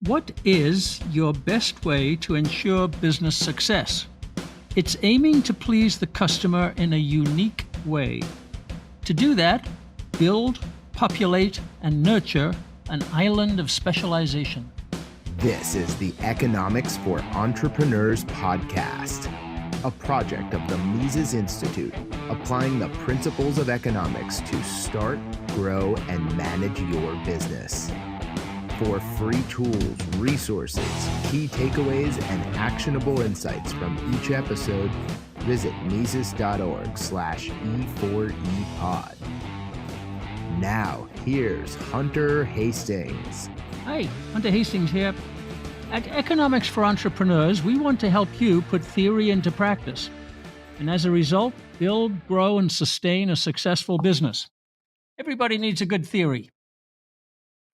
What is your best way to ensure business success? It's aiming to please the customer in a unique way. To do that, build, populate, and nurture an island of specialization. This is the Economics for Entrepreneurs podcast, a project of the Mises Institute, applying the principles of economics to start, grow, and manage your business. For free tools, resources, key takeaways, and actionable insights from each episode, visit Mises.org/E4EPod. Now, here's Hunter Hastings. Hi, Hunter Hastings here. At Economics for Entrepreneurs, we want to help you put theory into practice, and as a result, build, grow, and sustain a successful business. Everybody needs a good theory.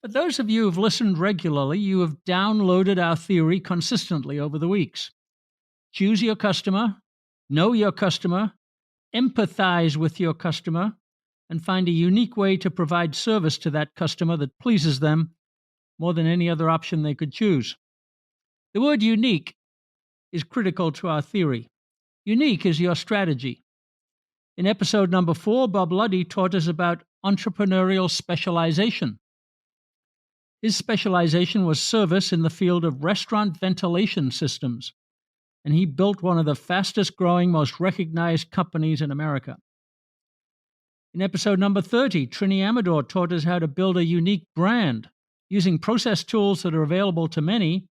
For those of you who've listened regularly, you have downloaded our theory consistently over the weeks. Choose your customer, know your customer, empathize with your customer, and find a unique way to provide service to that customer that pleases them more than any other option they could choose. The word unique is critical to our theory. Unique is your strategy. In episode number 4, Bob Luddy taught us about entrepreneurial specialization. His specialization was service in the field of restaurant ventilation systems, and he built one of the fastest growing, most recognized companies in America. In episode number 30, Trini Amador taught us how to build a unique brand using process tools that are available to many,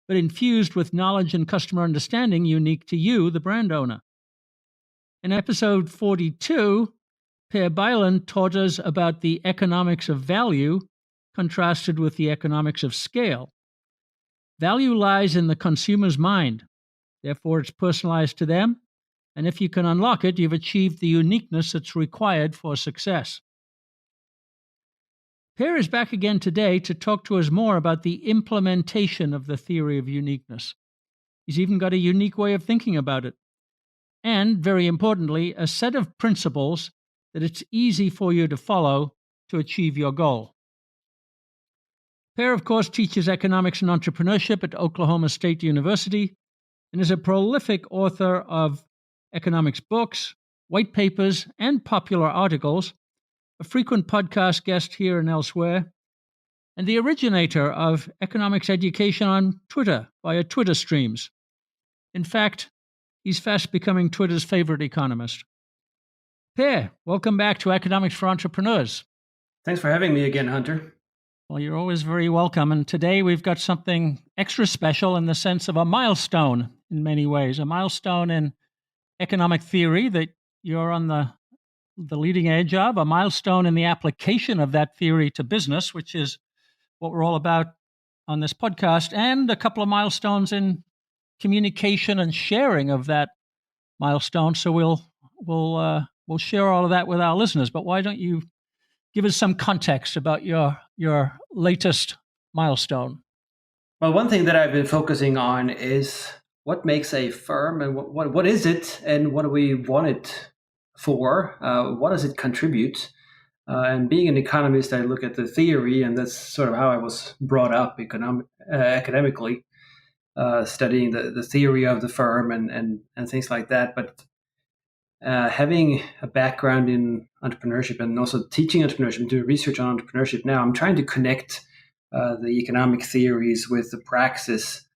but infused with knowledge and customer understanding unique to you, the brand owner. In episode 42, Per Bylund taught us about the economics of value contrasted with the economics of scale. Value lies in the consumer's mind. Therefore, it's personalized to them. And if you can unlock it, you've achieved the uniqueness that's required for success. Per is back again today to talk to us more about the implementation of the theory of uniqueness. He's even got a unique way of thinking about it. And, very importantly, a set of principles that it's easy for you to follow to achieve your goal. Per, of course, teaches economics and entrepreneurship at Oklahoma State University and is a prolific author of economics books, white papers, and popular articles, a frequent podcast guest here and elsewhere, and the originator of economics education on Twitter via Twitter streams. In fact, he's fast becoming Twitter's favorite economist. Per, welcome back to Economics for Entrepreneurs. Thanks for having me again, Hunter. Well, you're always very welcome. And today we've got something extra special in the sense of a milestone in many ways, a milestone in economic theory that you're on the leading edge of, a milestone in the application of that theory to business, which is what we're all about on this podcast, and a couple of milestones in communication and sharing of that milestone. So we'll share all of that with our listeners. But why don't you give us some context about your latest milestone? Well, one thing that I've been focusing on is what makes a firm, and what is it, and what do we want it for? What does it contribute? And being an economist, I look at the theory, and that's sort of how I was brought up academically, studying the theory of the firm and things like that. But having a background in entrepreneurship and also teaching entrepreneurship and doing research on entrepreneurship now, I'm trying to connect the economic theories with the praxis,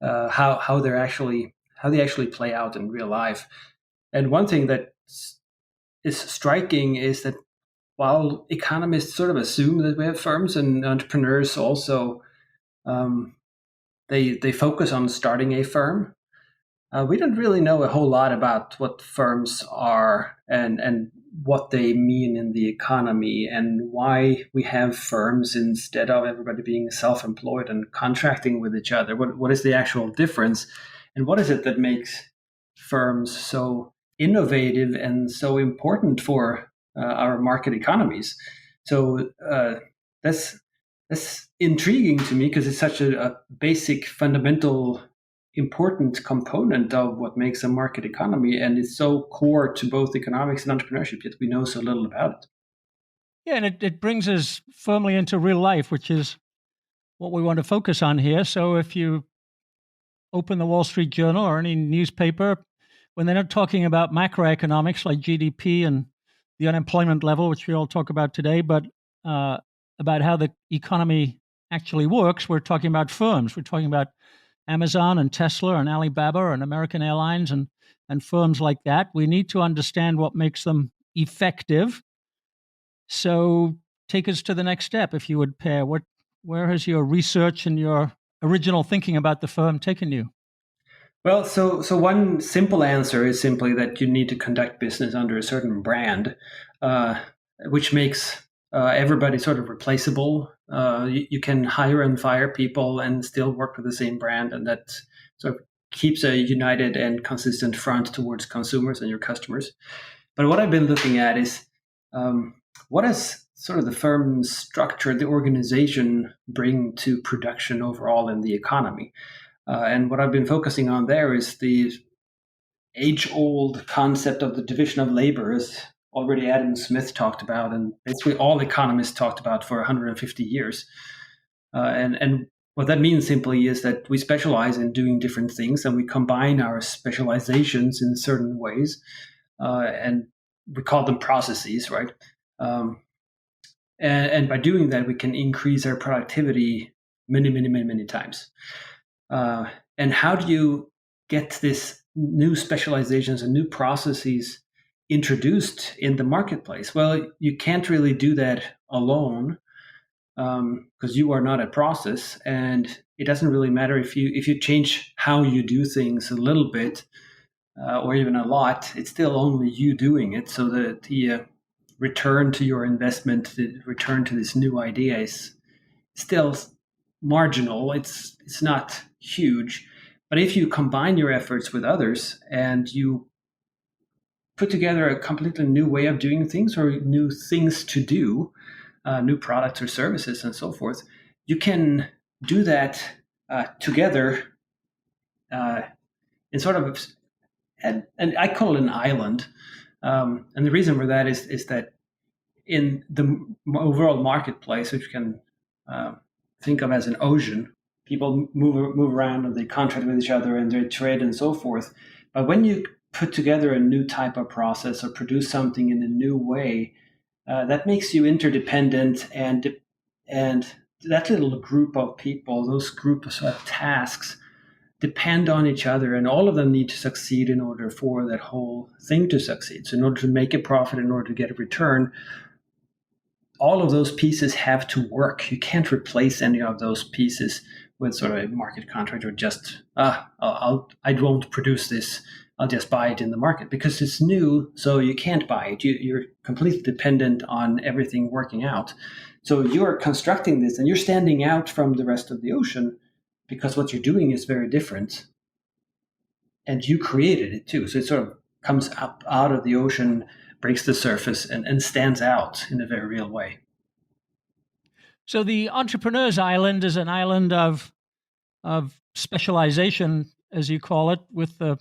how they actually play out in real life. And one thing that is striking is that while economists sort of assume that we have firms, and entrepreneurs also they focus on starting a firm, we don't really know a whole lot about what firms are and what they mean in the economy, and why we have firms instead of everybody being self-employed and contracting with each other. What is the actual difference, and what is it that makes firms so innovative and so important for our market economies? So that's intriguing to me, because it's such a basic, fundamental, important component of what makes a market economy, and it's so core to both economics and entrepreneurship, yet we know so little about it. Yeah, and it brings us firmly into real life, which is what we want to focus on here. So if you open the Wall Street Journal or any newspaper, when they're not talking about macroeconomics like GDP and the unemployment level, which we all talk about today, but about how the economy actually works, we're talking about firms. We're talking about Amazon and Tesla and Alibaba and American Airlines and firms like that. We need to understand what makes them effective. So take us to the next step, if you would, Per. Where has your research and your original thinking about the firm taken you? Well, so one simple answer is simply that you need to conduct business under a certain brand, which makes everybody sort of replaceable. You can hire and fire people and still work with the same brand, and that sort of keeps a united and consistent front towards consumers and your customers. But what I've been looking at is what does sort of the firm's structure, the organization, bring to production overall in the economy? And what I've been focusing on there is the age-old concept of the division of labor, as already Adam Smith talked about, and basically all economists talked about for 150 years. And what that means simply is that we specialize in doing different things, and we combine our specializations in certain ways, and we call them processes, right? And by doing that, we can increase our productivity many times. And how do you get this new specializations and new processes introduced in the marketplace? Well, you can't really do that alone because you are not a process, and it doesn't really matter if you change how you do things a little bit or even a lot. It's still only you doing it. So the return to your investment, the return to this new idea is still marginal. It's not huge. But if you combine your efforts with others and you put together a completely new way of doing things or new things to do, new products or services and so forth, you can do that together in sort of, and I call it an island. And the reason for that is that in the overall marketplace, which you can think of as an ocean, people move around and they contract with each other and they trade and so forth. But when you put together a new type of process or produce something in a new way, that makes you interdependent, and that little group of people, those groups of tasks, depend on each other, and all of them need to succeed in order for that whole thing to succeed. So in order to make a profit, in order to get a return, all of those pieces have to work. You can't replace any of those pieces with sort of a market contract or just, I won't produce this. I'll just buy it in the market because it's new. So you can't buy it. You're completely dependent on everything working out. So you're constructing this and you're standing out from the rest of the ocean because what you're doing is very different. And you created it too. So it sort of comes up out of the ocean, breaks the surface, and stands out in a very real way. So the entrepreneur's island is an island of specialization, as you call it, with the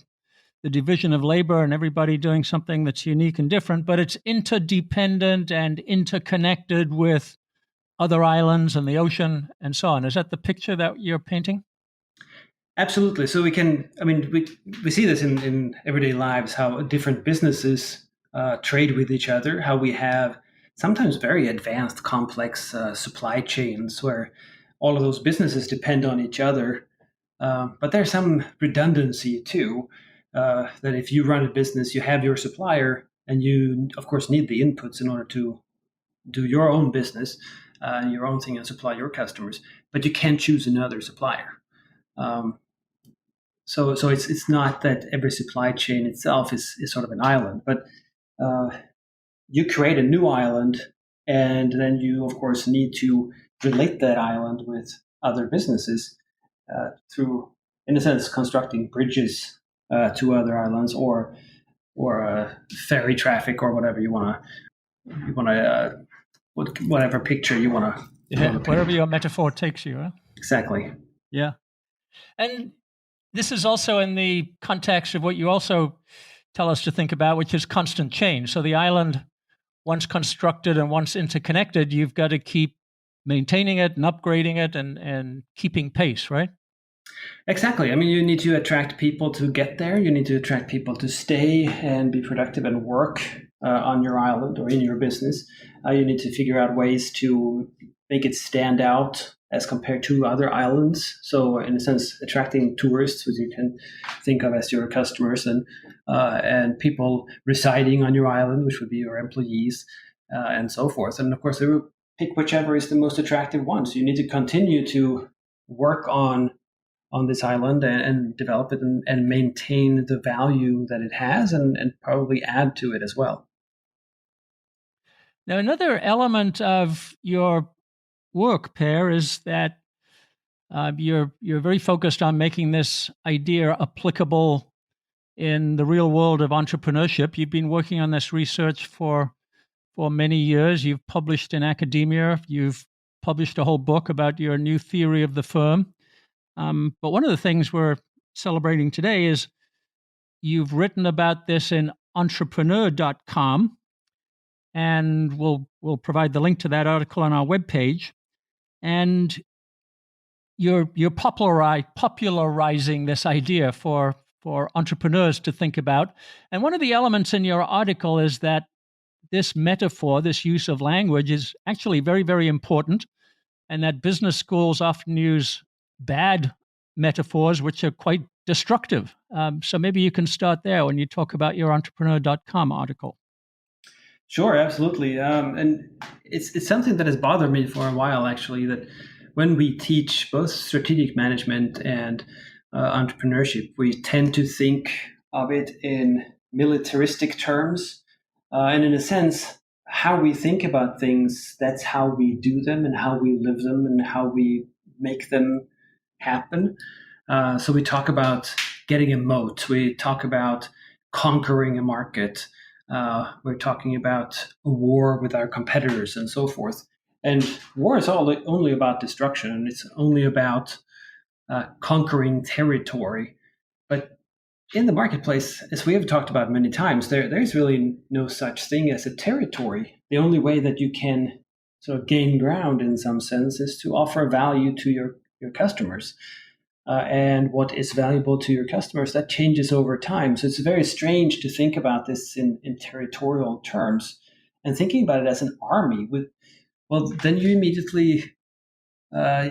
division of labor and everybody doing something that's unique and different, but it's interdependent and interconnected with other islands and the ocean and so on. Is that the picture that you're painting? Absolutely. So we see this in everyday lives, how different businesses trade with each other, how we have sometimes very advanced, complex supply chains where all of those businesses depend on each other. But there's some redundancy too, that if you run a business, you have your supplier, and you, of course, need the inputs in order to do your own business, your own thing, and supply your customers. But you can't choose another supplier. So it's not that every supply chain itself is sort of an island, but you create a new island, and then you, of course, need to relate that island with other businesses through, in a sense, constructing bridges to other islands or ferry traffic or whatever you want to whatever picture you want to. Yeah, wherever your metaphor takes you. Huh? Exactly. Yeah, and this is also in the context of what you also tell us to think about, which is constant change. So the island, once constructed and once interconnected, you've got to keep maintaining it and upgrading it and keeping pace, right? Exactly. I mean, you need to attract people to get there. You need to attract people to stay and be productive and work on your island or in your business. You need to figure out ways to make it stand out as compared to other islands. So, in a sense, attracting tourists, which you can think of as your customers, and people residing on your island, which would be your employees, and so forth. And of course, they will pick whichever is the most attractive one. So you need to continue to work on this island and develop it and maintain the value that it has and probably add to it as well. Now, another element of your work, Per, is that you're very focused on making this idea applicable in the real world of entrepreneurship. You've been working on this research for many years. You've published in academia. You've published a whole book about your new theory of the firm. But one of the things we're celebrating today is you've written about this in entrepreneur.com, and we'll provide the link to that article on our webpage. And you're popularizing this idea for entrepreneurs to think about. And one of the elements in your article is that this metaphor, this use of language, is actually very, very important, and that business schools often use bad metaphors, which are quite destructive. So maybe you can start there when you talk about your entrepreneur.com article. Sure, absolutely. And it's something that has bothered me for a while, actually, that when we teach both strategic management and entrepreneurship, we tend to think of it in militaristic terms. And in a sense, how we think about things, that's how we do them and how we live them and how we make them happen. So we talk about getting a moat. We talk about conquering a market. We're talking about a war with our competitors and so forth. And war is only about destruction, and it's only about conquering territory. But in the marketplace, as we have talked about many times, there's really no such thing as a territory. The only way that you can sort of gain ground in some sense is to offer value to your customers. And what is valuable to your customers, that changes over time. So it's very strange to think about this in territorial terms. And thinking about it as an army, then you immediately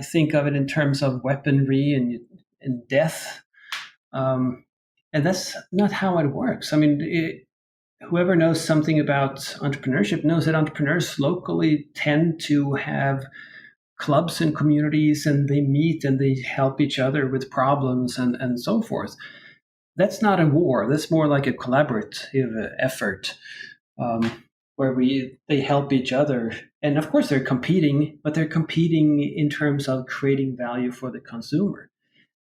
think of it in terms of weaponry and death. And that's not how it works. I mean, whoever knows something about entrepreneurship knows that entrepreneurs locally tend to have clubs and communities, and they meet and they help each other with problems and so forth. That's not a war. That's more like a collaborative effort where they help each other. And of course, they're competing, but they're competing in terms of creating value for the consumer.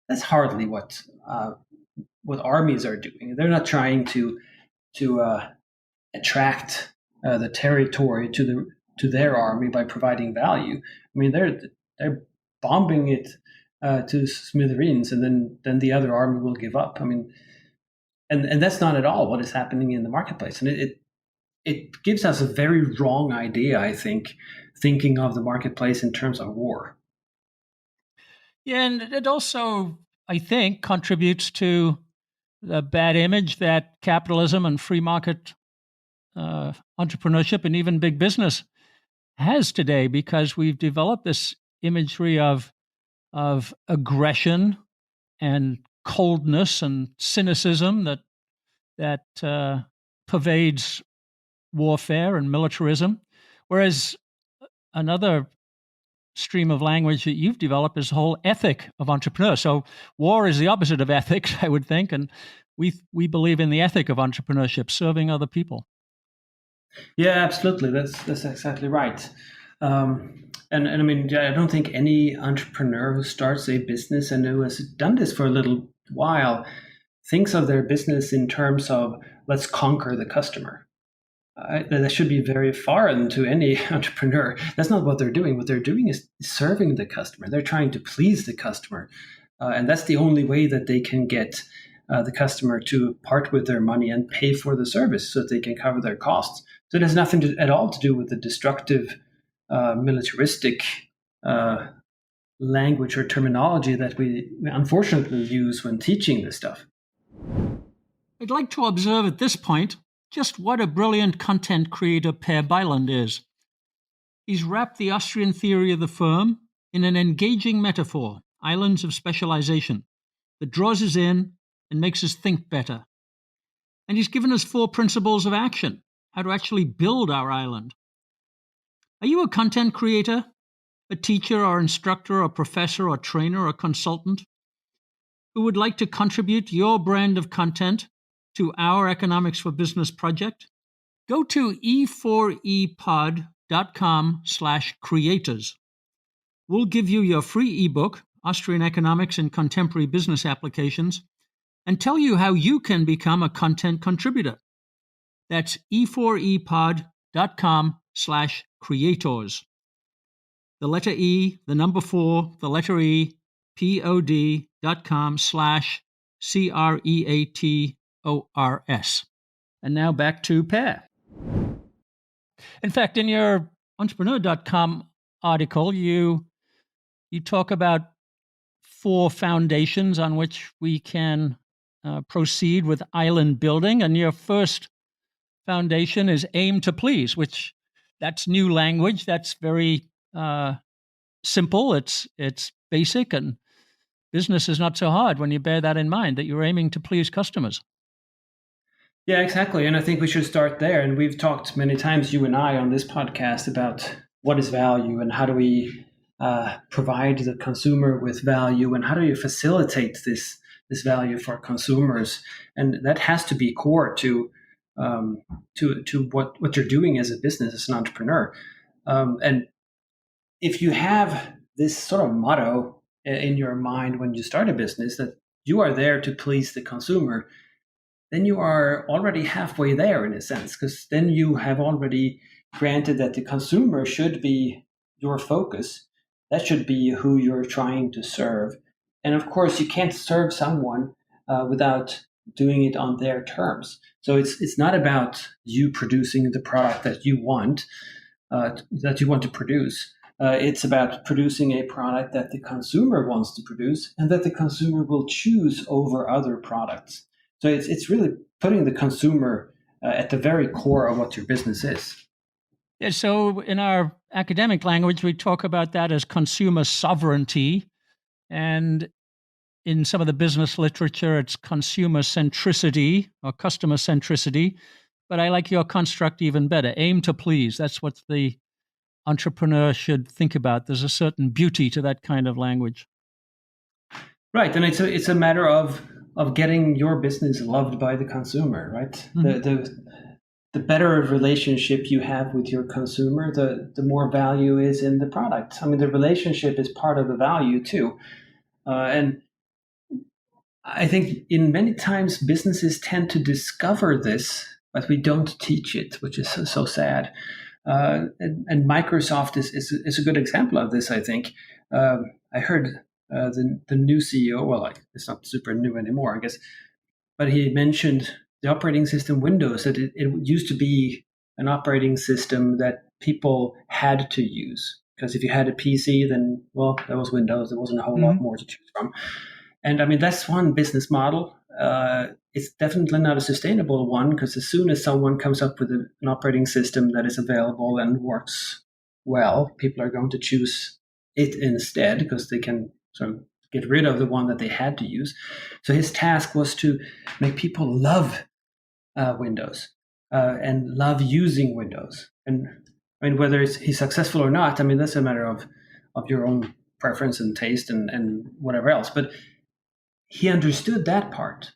That's hardly what armies are doing. They're not trying to attract the territory to their army by providing value. I mean, they're bombing it to smithereens, and then the other army will give up. I mean, and that's not at all what is happening in the marketplace. And it gives us a very wrong idea, I think, thinking of the marketplace in terms of war. Yeah, and it also, I think, contributes to the bad image that capitalism and free market entrepreneurship and even big business has today, because we've developed this imagery of aggression and coldness and cynicism that pervades warfare and militarism, whereas another stream of language that you've developed is the whole ethic of entrepreneurs. So war is the opposite of ethics, I would think, and we believe in the ethic of entrepreneurship, serving other people. Yeah, absolutely. That's exactly right. And I mean, I don't think any entrepreneur who starts a business and who has done this for a little while thinks of their business in terms of let's conquer the customer. That should be very foreign to any entrepreneur. That's not what they're doing. What they're doing is serving the customer. They're trying to please the customer. And that's the only way that they can get the customer to part with their money and pay for the service so that they can cover their costs. So it has nothing at all to do with the destructive, militaristic uh, language or terminology that we unfortunately use when teaching this stuff. I'd like to observe at this point just what a brilliant content creator Per Bylund is. He's wrapped the Austrian theory of the firm in an engaging metaphor, islands of specialization, that draws us in and makes us think better. And he's given us 4 principles of action, how to actually build our island. Are you a content creator, a teacher or instructor or professor or trainer or consultant who would like to contribute your brand of content to our Economics for Business project? Go to e4epod.com/creators. We'll give you your free ebook, Austrian Economics and Contemporary Business Applications, and tell you how you can become a content contributor. That's e4epod.com/creators. The letter E, the number 4, the letter E, pod.com/creators. And now back to Per. In fact, in your entrepreneur.com article, you talk about 4 foundations on which we can proceed with island building. And your first foundation is aim to please, which that's new language. That's very simple. It's basic, and business is not so hard when you bear that in mind, that you're aiming to please customers. Yeah, exactly. And I think we should start there. And we've talked many times, you and I, on this podcast about what is value and how do we provide the consumer with value and how do you facilitate this value for consumers. And that has to be core to what you're doing as a business, as an entrepreneur. And if you have this sort of motto in your mind when you start a business, that you are there to please the consumer, then you are already halfway there in a sense, because then you have already granted that the consumer should be your focus. That should be who you're trying to serve. And of course, you can't serve someone without doing it on their terms. So it's not about you producing the product that you want to produce. It's about producing a product that the consumer wants to produce and that the consumer will choose over other products. So it's really putting the consumer at the very core of what your business is. Yeah, so in our academic language, we talk about that as consumer sovereignty. And in some of the business literature, it's consumer centricity or customer centricity. But I like your construct even better. Aim to please. That's what the entrepreneur should think about. There's a certain beauty to that kind of language. Right. And it's a matter of getting your business loved by the consumer, right? Mm-hmm. The better relationship you have with your consumer, the more value is in the product. I mean, the relationship is part of the value too. And I think in many times businesses tend to discover this, but we don't teach it, which is so sad. And Microsoft is a good example of this, I think. I heard the new CEO, well, it's not super new anymore, I guess, but he mentioned the operating system Windows, that it used to be an operating system that people had to use. Because if you had a PC, then, well, that was Windows. There wasn't a whole lot more to choose from. And I mean, that's one business model. It's definitely not a sustainable one, because as soon as someone comes up with an operating system that is available and works well, people are going to choose it instead, because they can sort of get rid of the one that they had to use. So his task was to make people love Windows and love using Windows. And I mean, whether he's successful or not, I mean, that's a matter of your own preference and taste and whatever else. But he understood that part,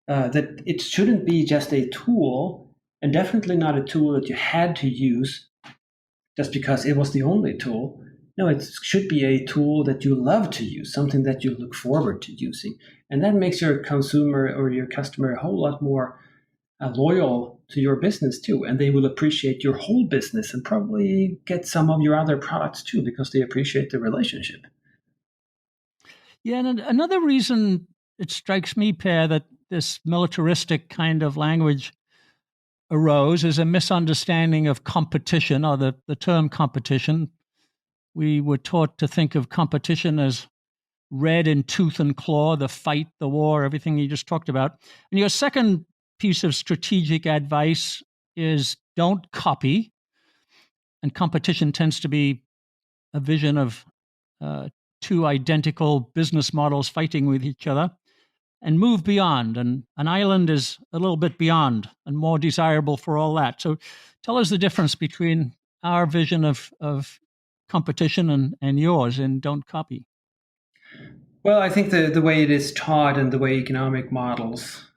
that it shouldn't be just a tool, and definitely not a tool that you had to use just because it was the only tool. No, it should be a tool that you love to use, something that you look forward to using. And that makes your consumer or your customer a whole lot more loyal to your business too. And they will appreciate your whole business and probably get some of your other products too, because they appreciate the relationship. Yeah, and another reason it strikes me, Per, that this militaristic kind of language arose is a misunderstanding of competition, or the term competition. we were taught to think of competition as red in tooth and claw, the fight, the war, everything you just talked about. And your second piece of strategic advice is don't copy. And competition tends to be a vision of two identical business models fighting with each other, and move beyond. And an island is a little bit beyond and more desirable for all that. So tell us the difference between our vision of competition and yours in don't copy. Well, I think the way it is taught and the way economic models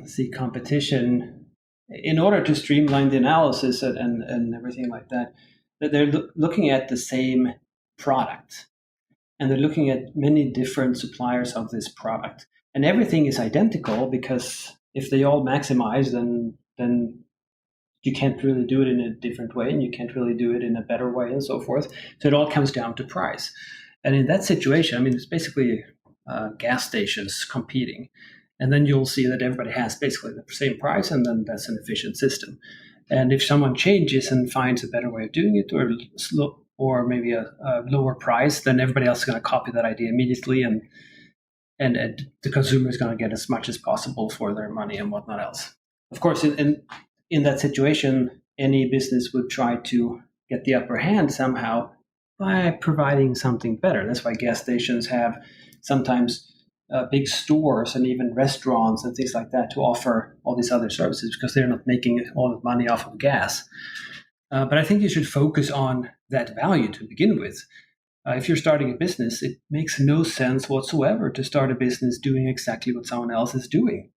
see competition, in order to streamline the analysis and everything like that, that they're looking at the same product, and they're looking at many different suppliers of this product, and everything is identical, because if they all maximize, then you can't really do it in a different way, and you can't really do it in a better way, and so forth. So it all comes down to price. And in that situation, I mean, it's basically gas stations competing. And then you'll see that everybody has basically the same price, and then that's an efficient system. And if someone changes and finds a better way of doing it, or maybe a lower price, then everybody else is going to copy that idea immediately, and the consumer is going to get as much as possible for their money and whatnot else. Of course, in that situation, any business would try to get the upper hand somehow by providing something better. That's why gas stations have sometimes big stores and even restaurants and things like that to offer all these other services, because they're not making all the money off of gas. But I think you should focus on that value to begin with. If you're starting a business, it makes no sense whatsoever to start a business doing exactly what someone else is doing.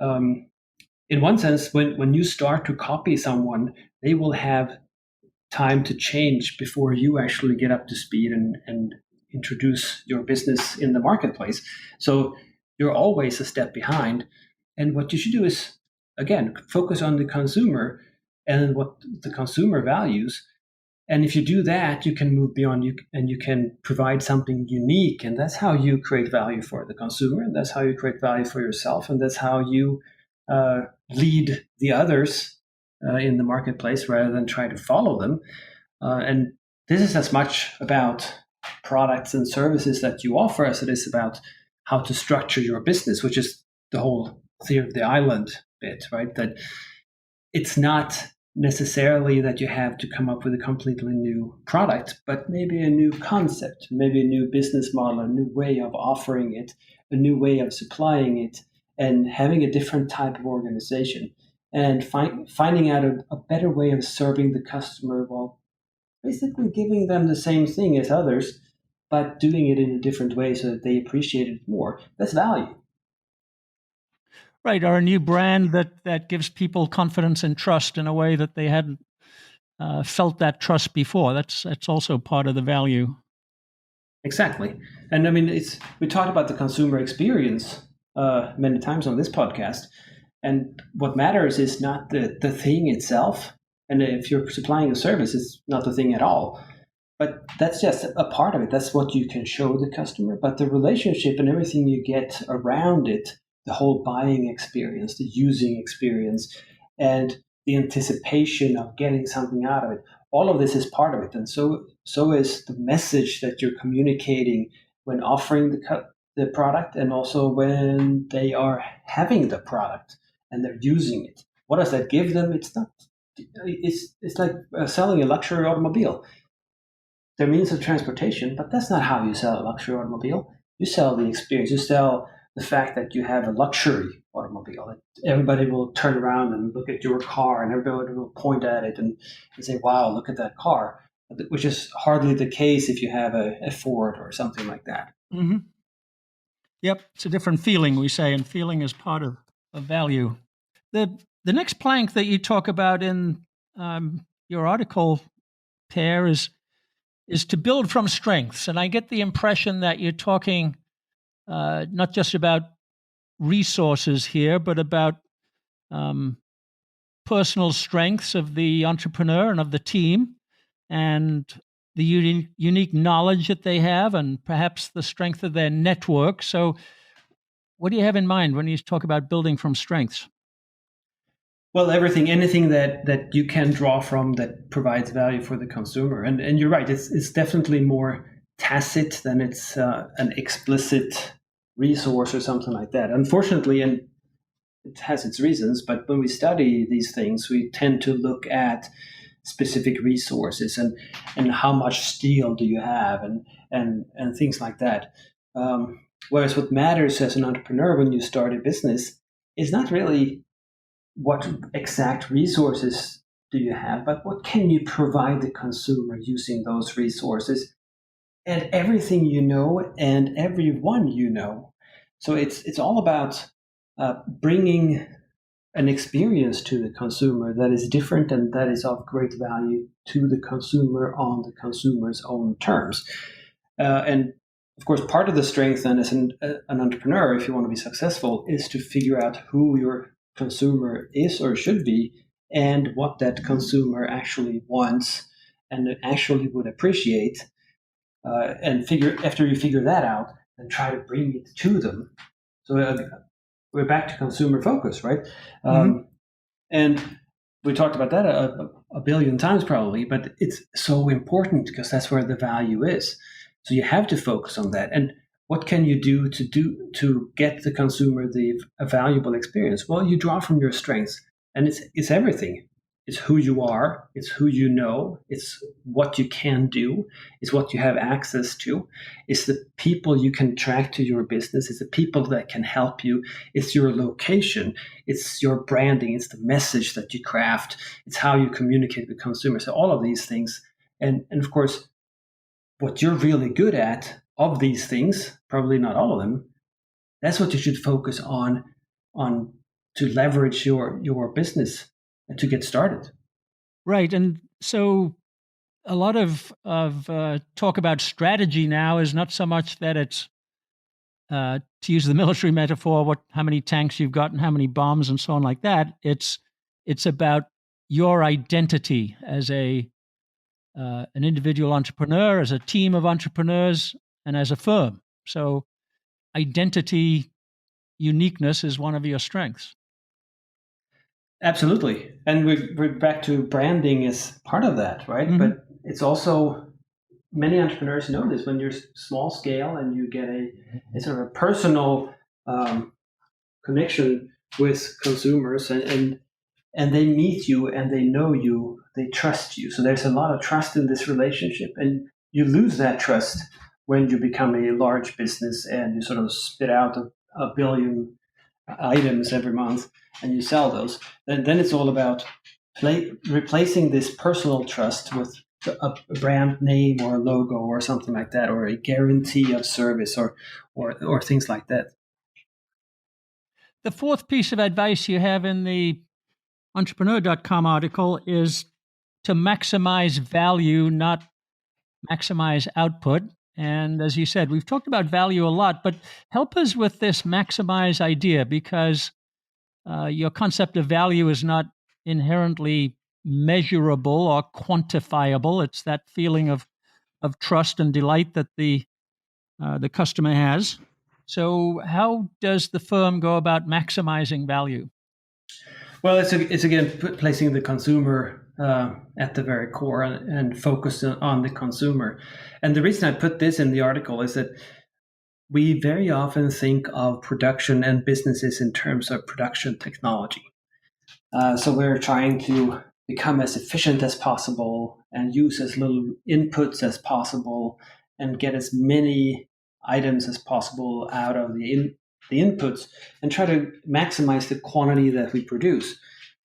In one sense, when you start to copy someone, they will have time to change before you actually get up to speed and introduce your business in the marketplace. So you're always a step behind. And what you should do is, again, focus on the consumer and what the consumer values. And if you do that, you can move beyond, and you can provide something unique. And that's how you create value for the consumer. And that's how you create value for yourself. And that's how you lead the others in the marketplace rather than try to follow them. And this is as much about products and services that you offer as it is about how to structure your business, which is the whole theory of the island bit, right? That it's not necessarily that you have to come up with a completely new product, but maybe a new concept, maybe a new business model, a new way of offering it, a new way of supplying it, and having a different type of organization, and finding out a better way of serving the customer while basically giving them the same thing as others, but doing it in a different way so that they appreciate it more. That's value. Right, or a new brand that gives people confidence and trust in a way that they hadn't felt that trust before. That's also part of the value. Exactly. And I mean, we talked about the consumer experience many times on this podcast. And what matters is not the thing itself. And if you're supplying a service, it's not the thing at all. But that's just a part of it. That's what you can show the customer. But the relationship and everything you get around it, the whole buying experience, the using experience, and the anticipation of getting something out of it, all of this is part of it. And so is the message that you're communicating when offering the product, and also when they are having the product and they're using it. What does that give them? It's like selling a luxury automobile. They're means of transportation, but that's not how you sell a luxury automobile. You sell the experience. You sell the fact that you have a luxury automobile. Everybody will turn around and look at your car, and everybody will point at it and say, wow, look at that car, which is hardly the case if you have a Ford or something like that. Mm-hmm. Yep, it's a different feeling, we say, and feeling is part of value. The next plank that you talk about in your article, Per, is to build from strengths. And I get the impression that you're talking not just about resources here, but about personal strengths of the entrepreneur and of the team, and the unique knowledge that they have, and perhaps the strength of their network. So what do you have in mind when you talk about building from strengths? Well, anything that you can draw from that provides value for the consumer. And you're right, it's definitely more tacit than it's an explicit resource or something like that. Unfortunately, and it has its reasons, but when we study these things, we tend to look at specific resources and how much steel do you have and things like that. Whereas what matters as an entrepreneur when you start a business is not really what exact resources do you have, but what can you provide the consumer using those resources and everything you know and everyone you know. So it's all about bringing an experience to the consumer that is different and that is of great value to the consumer on the consumer's own terms. And of course, part of the strength then as an entrepreneur, if you want to be successful, is to figure out who your consumer is or should be and what that consumer actually wants and actually would appreciate. And after you figure that out, then try to bring it to them. So we're back to consumer focus, right? And we talked about that a billion times probably, but it's so important because that's where the value is. So you have to focus on that. And what can you do to get the consumer a valuable experience? Well, you draw from your strengths, and it's everything. It's who you are, it's who you know, it's what you can do, it's what you have access to, it's the people you can attract to your business, it's the people that can help you, it's your location, it's your branding, it's the message that you craft, it's how you communicate with consumers. So all of these things. And of course, what you're really good at of these things, probably not all of them, that's what you should focus on to leverage your business to get started. Right. And so a lot of talk about strategy now is not so much that it's, to use the military metaphor, how many tanks you've got and how many bombs and so on like that. It's about your identity as an individual entrepreneur, as a team of entrepreneurs, and as a firm. So identity, uniqueness is one of your strengths. Absolutely. And we're back to branding as part of that, right? Mm-hmm. But it's also, many entrepreneurs know this, when you're small scale and you get a sort of a personal connection with consumers and they meet you and they know you, they trust you. So there's a lot of trust in this relationship, and you lose that trust when you become a large business and you sort of spit out a billion items every month and you sell those. Then it's all about replacing this personal trust with a brand name or a logo or something like that, or a guarantee of service or things like that. The fourth piece of advice you have in the entrepreneur.com article is to maximize value, not maximize output. And as you said, we've talked about value a lot, but help us with this maximize idea, because your concept of value is not inherently measurable or quantifiable. It's that feeling of trust and delight that the customer has. So how does the firm go about maximizing value? Well, it's again placing the consumer at the very core and focus on the consumer. And the reason I put this in the article is that we very often think of production and businesses in terms of production technology. So we're trying to become as efficient as possible and use as little inputs as possible and get as many items as possible out of the inputs and try to maximize the quantity that we produce.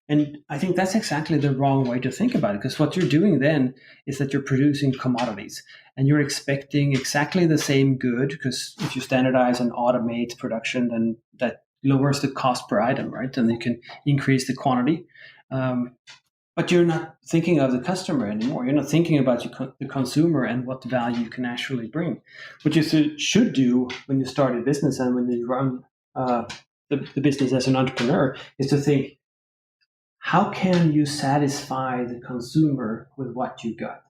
And I think that's exactly the wrong way to think about it, because what you're doing then is that you're producing commodities and you're expecting exactly the same good, because if you standardize and automate production, then that lowers the cost per item, right? And you can increase the quantity. But you're not thinking of the customer anymore. You're not thinking about the consumer and what value you can actually bring. What you should do when you start a business and when you run the business as an entrepreneur is to think, how can you satisfy the consumer with what you got?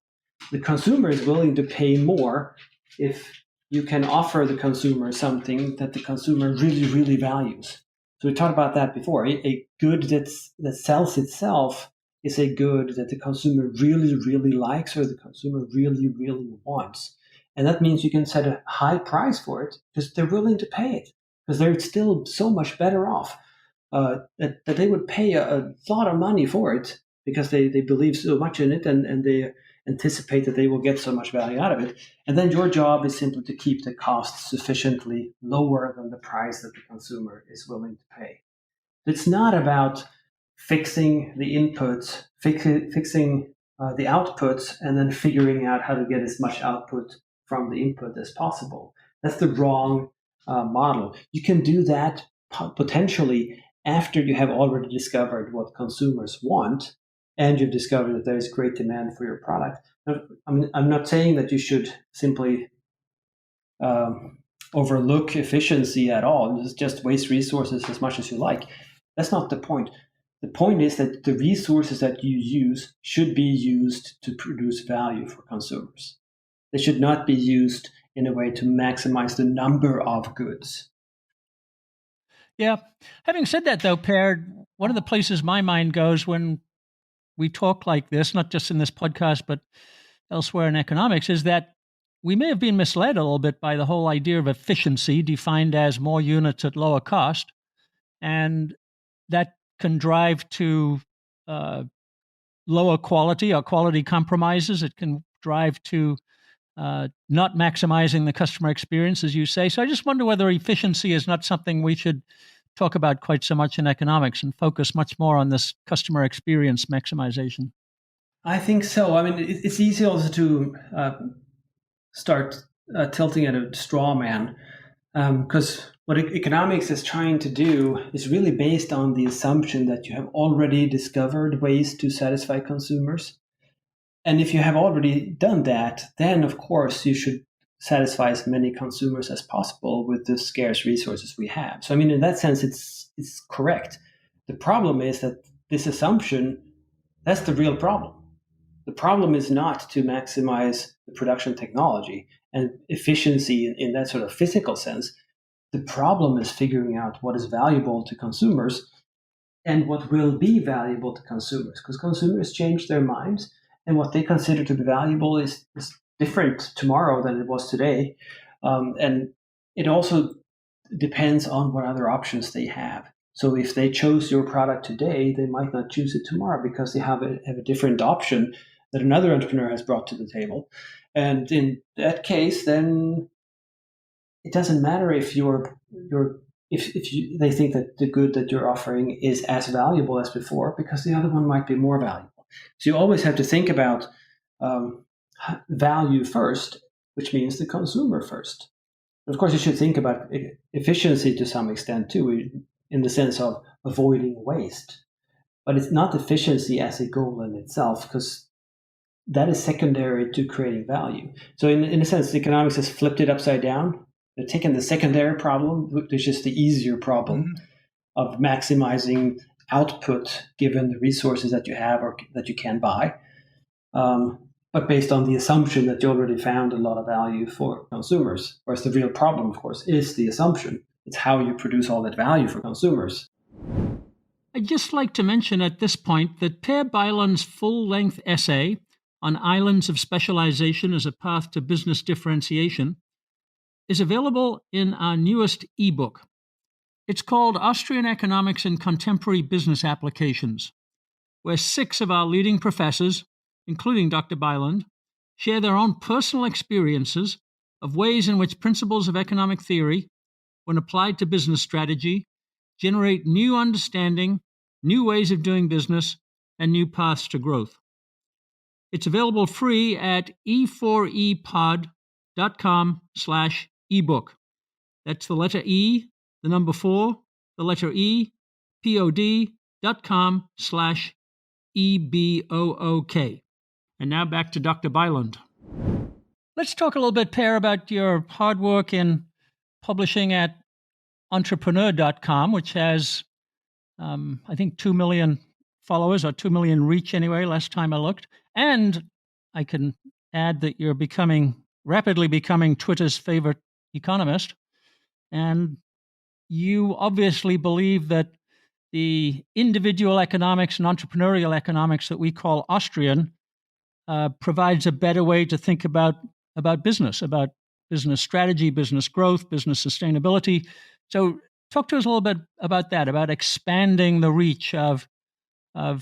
The consumer is willing to pay more if you can offer the consumer something that the consumer really, really values. So we talked about that before. A good that sells itself is a good that the consumer really, really likes or the consumer really, really wants. And that means you can set a high price for it because they're willing to pay it because they're still so much better off that they would pay a lot of money for it because they believe so much in it and they anticipate that they will get so much value out of it. And then your job is simply to keep the cost sufficiently lower than the price that the consumer is willing to pay. It's not about fixing the inputs, fixing the outputs, and then figuring out how to get as much output from the input as possible. That's the wrong model. You can do that potentially after you have already discovered what consumers want and you've discovered that there is great demand for your product. I'm not saying that you should simply overlook efficiency at all, just waste resources as much as you like. That's not the point. The point is that the resources that you use should be used to produce value for consumers. They should not be used in a way to maximize the number of goods. Yeah. Having said that, though, Per, one of the places my mind goes when we talk like this, not just in this podcast, but elsewhere in economics, is that we may have been misled a little bit by the whole idea of efficiency defined as more units at lower cost. And that can drive to lower quality or quality compromises. It can drive to not maximizing the customer experience, as you say. So I just wonder whether efficiency is not something we should talk about quite so much in economics and focus much more on this customer experience maximization. I think so. I mean, it's easy also to start tilting at a straw man because what economics is trying to do is really based on the assumption that you have already discovered ways to satisfy consumers. And if you have already done that, then of course you should satisfy as many consumers as possible with the scarce resources we have. So I mean, in that sense, it's correct. The problem is that this assumption, that's the real problem. The problem is not to maximize the production technology and efficiency in that sort of physical sense. The problem is figuring out what is valuable to consumers and what will be valuable to consumers, because consumers change their minds and what they consider to be valuable is different tomorrow than it was today. And it also depends on what other options they have. So if they chose your product today, they might not choose it tomorrow because they have a different option that another entrepreneur has brought to the table. And in that case, then it doesn't matter if they think that the good that you're offering is as valuable as before, because the other one might be more valuable. So you always have to think about value first, which means the consumer first. Of course, you should think about efficiency to some extent too, in the sense of avoiding waste. But it's not efficiency as a goal in itself, because that is secondary to creating value. So in a sense, economics has flipped it upside down. They've taken the secondary problem, which is the easier problem of maximizing output given the resources that you have or that you can buy. But based on the assumption that you already found a lot of value for consumers. Whereas the real problem, of course, is the assumption. It's how you produce all that value for consumers. I'd just like to mention at this point that Per Bylund's full-length essay on islands of specialization as a path to business differentiation is available in our newest ebook. It's called Austrian Economics in Contemporary Business Applications, where 6 of our leading professors, including Dr. Bylund, share their own personal experiences of ways in which principles of economic theory, when applied to business strategy, generate new understanding, new ways of doing business, and new paths to growth. It's available free at e4epod.com/ebook. That's the letter E, the number 4, the letter E, pod.com/EBOOK. And now back to Dr. Bylund. Let's talk a little bit, Per, about your hard work in publishing at entrepreneur.com, which has, I think, 2 million followers or 2 million reach anyway, last time I looked. And I can add that you're rapidly becoming Twitter's favorite economist. And you obviously believe that the individual economics and entrepreneurial economics that we call Austrian provides a better way to think about business strategy, business growth, business sustainability. So, talk to us a little bit about that, about expanding the reach of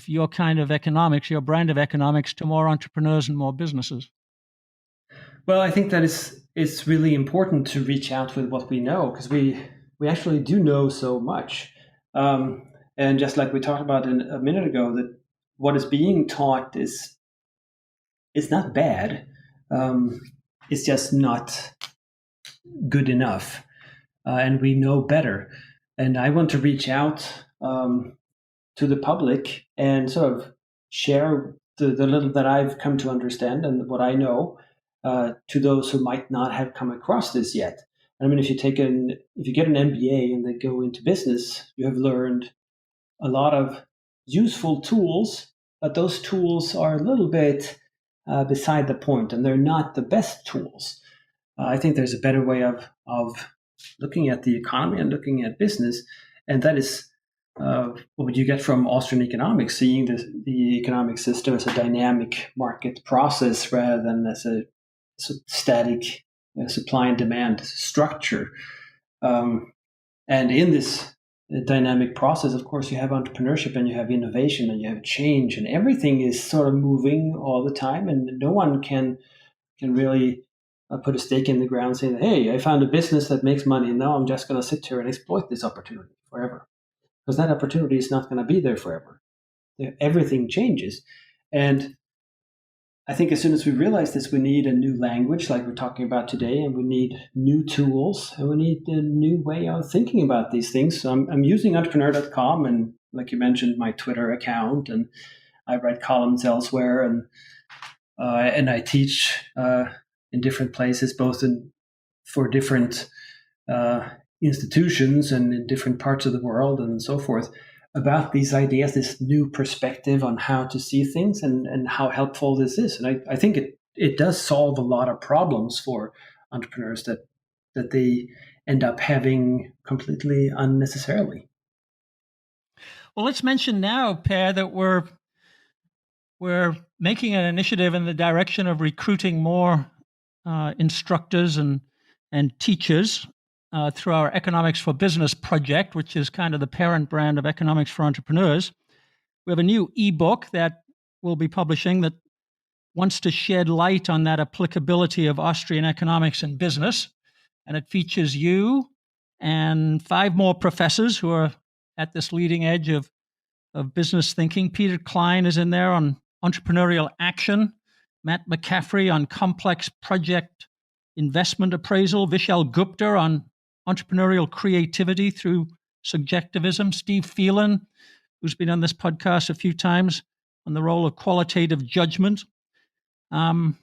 your kind of economics, your brand of economics, to more entrepreneurs and more businesses. Well, I think that it's really important to reach out with what we know, because we actually do know so much. And just like we talked about a minute ago, that what is being taught is not bad. It's just not good enough, and we know better. And I want to reach out to the public and sort of share the little that I've come to understand and what I know to those who might not have come across this yet. I mean, if you get an MBA and then go into business, you have learned a lot of useful tools, but those tools are a little bit beside the point, and they're not the best tools. I think there's a better way of looking at the economy and looking at business, and that is what would you get from Austrian economics, seeing the economic system as a dynamic market process rather than as a static supply and demand structure. And in this dynamic process, of course, you have entrepreneurship and you have innovation and you have change, and everything is sort of moving all the time, and no one can really put a stake in the ground saying, hey, I found a business that makes money and now I'm just going to sit here and exploit this opportunity forever. Because that opportunity is not going to be there forever. Everything changes. And I think as soon as we realize this, we need a new language like we're talking about today, and we need new tools, and we need a new way of thinking about these things. So I'm using entrepreneur.com, and like you mentioned, my Twitter account, and I write columns elsewhere, and I teach in different places, both for different institutions and in different parts of the world and so forth, about these ideas, this new perspective on how to see things and how helpful this is. And I think it does solve a lot of problems for entrepreneurs that they end up having completely unnecessarily. Well, let's mention now, Per, that we're making an initiative in the direction of recruiting more instructors and teachers through our Economics for Business project, which is kind of the parent brand of Economics for Entrepreneurs. We have a new ebook that we'll be publishing that wants to shed light on that applicability of Austrian economics and business. And it features you and 5 more professors who are at this leading edge of business thinking. Peter Klein is in there on entrepreneurial action, Matt McCaffrey on complex project investment appraisal, Vishal Gupta on entrepreneurial creativity through subjectivism, Steve Phelan, who's been on this podcast a few times, on the role of qualitative judgment, and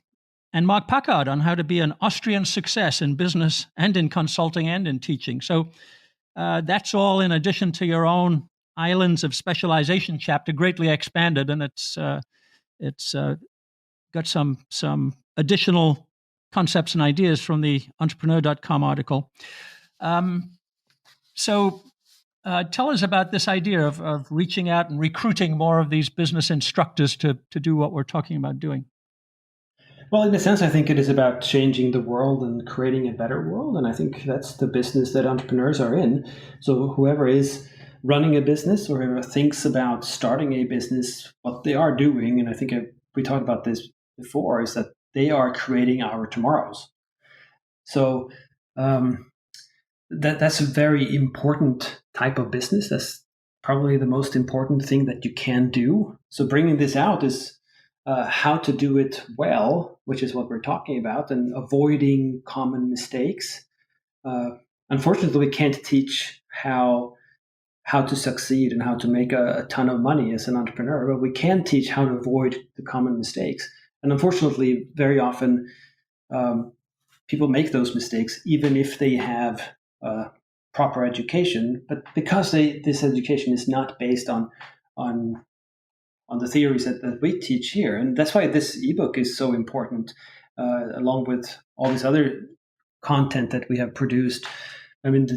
Mark Packard on how to be an Austrian success in business and in consulting and in teaching. So that's all in addition to your own Islands of Specialization chapter, greatly expanded, and it's got some additional concepts and ideas from the entrepreneur.com article. So tell us about this idea of reaching out and recruiting more of these business instructors to do what we're talking about doing. Well, in a sense, I think it is about changing the world and creating a better world. And I think that's the business that entrepreneurs are in. So whoever is running a business or whoever thinks about starting a business, what they are doing, and I think we talked about this before, is that they are creating our tomorrows. So that's a very important type of business. That's probably the most important thing that you can do. So bringing this out is how to do it well, which is what we're talking about, and avoiding common mistakes. Unfortunately, we can't teach how to succeed and how to make a ton of money as an entrepreneur, but we can teach how to avoid the common mistakes. And unfortunately, very often people make those mistakes, even if they have proper education, but because this education is not based on the theories that we teach here. And that's why this ebook is so important, along with all this other content that we have produced. I mean,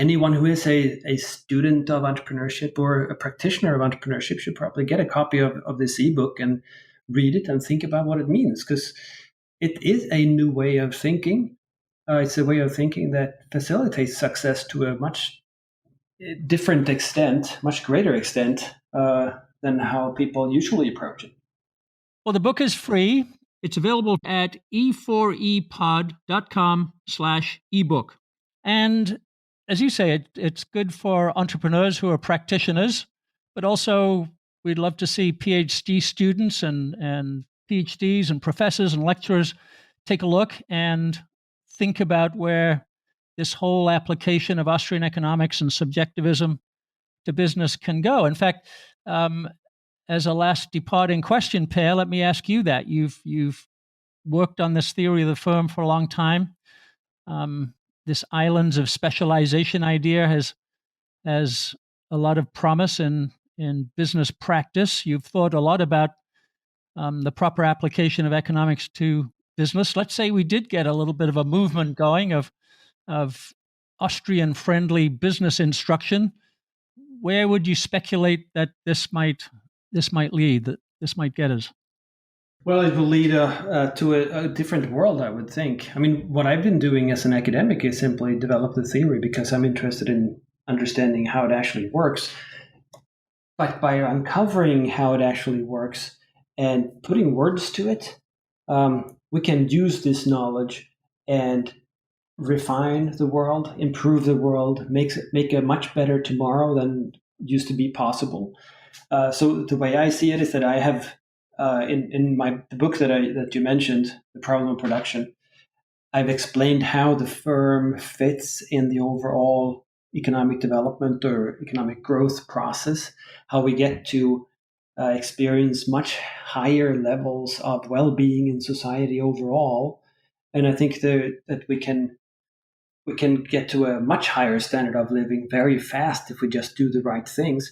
anyone who is a student of entrepreneurship or a practitioner of entrepreneurship should probably get a copy of this ebook and read it and think about what it means, because it is a new way of thinking. It's a way of thinking that facilitates success to a much different extent, much greater extent than how people usually approach it. Well, the book is free. It's available at e4epod.com/ebook. And as you say, it's good for entrepreneurs who are practitioners, but also we'd love to see PhD students and PhDs and professors and lecturers take a look and think about where this whole application of Austrian economics and subjectivism to business can go. In fact, as a last departing question, Per, let me ask you that. You've worked on this theory of the firm for a long time. This islands of specialization idea has a lot of promise in business practice. You've thought a lot about the proper application of economics to business. Let's say we did get a little bit of a movement going of Austrian-friendly business instruction. Where would you speculate that this might lead, that this might get us? Well, it will lead to a different world, I would think. I mean, what I've been doing as an academic is simply develop the theory because I'm interested in understanding how it actually works. But by uncovering how it actually works and putting words to it, we can use this knowledge and refine the world, improve the world, make a much better tomorrow than used to be possible. So the way I see it is that I have in the book that you mentioned, The Problem of Production, I've explained how the firm fits in the overall economic development or economic growth process, how we get to experience much higher levels of well-being in society overall. And I think that we can get to a much higher standard of living very fast if we just do the right things.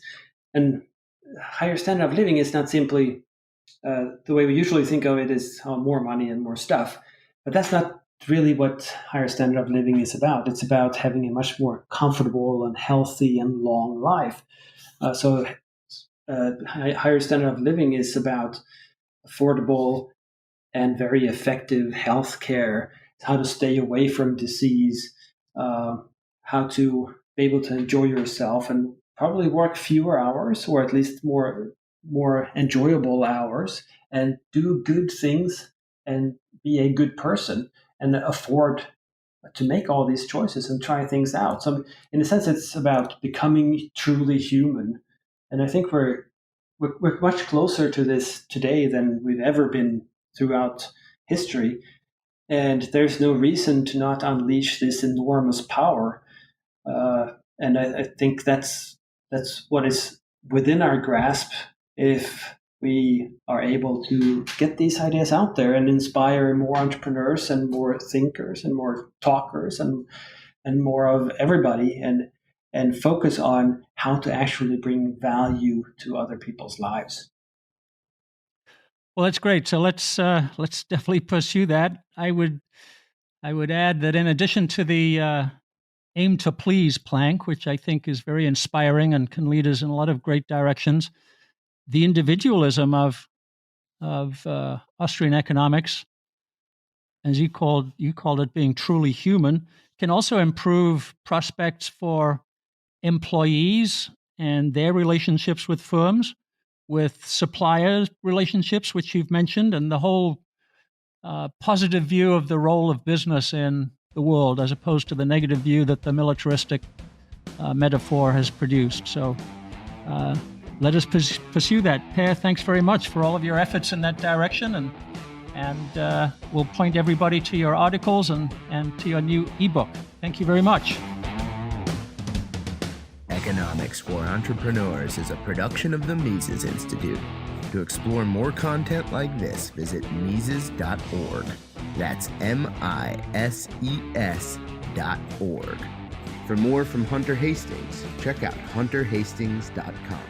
And higher standard of living is not simply the way we usually think of it is more money and more stuff. But that's not really what higher standard of living is about. It's about having a much more comfortable and healthy and long life. So higher standard of living is about affordable and very effective health care, how to stay away from disease, how to be able to enjoy yourself and probably work fewer hours or at least more enjoyable hours and do good things and be a good person and afford to make all these choices and try things out. So in a sense, it's about becoming truly human. And I think we're much closer to this today than we've ever been throughout history. And there's no reason to not unleash this enormous power. And I think that's what is within our grasp if we are able to get these ideas out there and inspire more entrepreneurs and more thinkers and more talkers and more of everybody and focus on how to actually bring value to other people's lives. Well, that's great. So let's definitely pursue that. I would add that in addition to the aim to please plank, which I think is very inspiring and can lead us in a lot of great directions, the individualism of Austrian economics, as you called it, being truly human, can also improve prospects for employees and their relationships with firms, with suppliers relationships, which you've mentioned, and the whole positive view of the role of business in the world, as opposed to the negative view that the militaristic metaphor has produced. So let us pursue that. Per, thanks very much for all of your efforts in that direction, and we'll point everybody to your articles and to your new ebook. Thank you very much. Economics for Entrepreneurs is a production of the Mises Institute. To explore more content like this, visit Mises.org. That's MISES.org. For more from Hunter Hastings, check out hunterhastings.com.